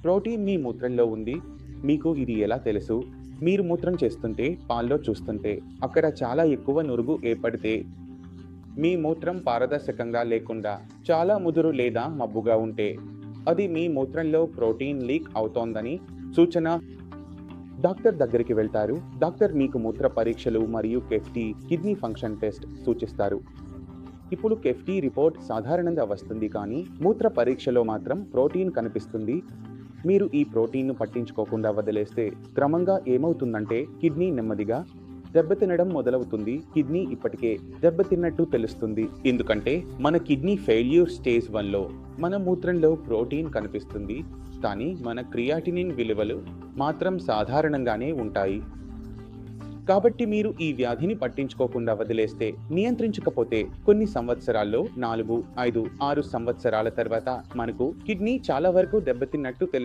Protein మీ మూత్రంలో ఉంది. మీకు ఇది ఎలా తెలుసు? మీరు మూత్రం చేస్తుంటే, పాల్లో చూస్తుంటే, అక్కడ చాలా ఎక్కువ నురుగు ఏర్పడితే, మీ మూత్రం పారదర్శకంగా లేకుండా చాలా ముదురు లేదా మబ్బుగా ఉంటే, అది మీ మూత్రంలో ప్రోటీన్ లీక్ అవుతోందని సూచన. డాక్టర్ దగ్గరికి వెళ్తారు. డాక్టర్ మీకు మూత్ర పరీక్షలు మరియు కెఫ్టీ కిడ్నీ ఫంక్షన్ టెస్ట్ సూచిస్తారు. ఇప్పుడు కెఫ్టీ రిపోర్ట్ సాధారణంగా వస్తుంది, కానీ మూత్ర పరీక్షలో మాత్రం ప్రోటీన్ కనిపిస్తుంది. మీరు ఈ ప్రోటీన్ను పట్టించుకోకుండా వదిలేస్తే క్రమంగా ఏమవుతుందంటే కిడ్నీ నెమ్మదిగా దెబ్బతినడం మొదలవుతుంది. కిడ్నీ ఇప్పటికే దెబ్బతిన్నట్టు తెలుస్తుంది, ఎందుకంటే మన కిడ్నీ ఫెయిల్యూర్ స్టేజ్ 1లో మన మూత్రంలో ప్రోటీన్ కనిపిస్తుంది, కానీ మన క్రియాటినిన్ విలువలు మాత్రం సాధారణంగానే ఉంటాయి. కాబట్టి మీరు ఈ వ్యాధిని పట్టించుకోకుండా వదిలేస్తే, నియంత్రించకపోతే కొన్ని సంవత్సరాల్లో 4, 5, 6 సంవత్సరాల తర్వాత మనకు కిడ్నీ చాలా వరకు దెబ్బతిన్నట్టు తెలుస్తుంది.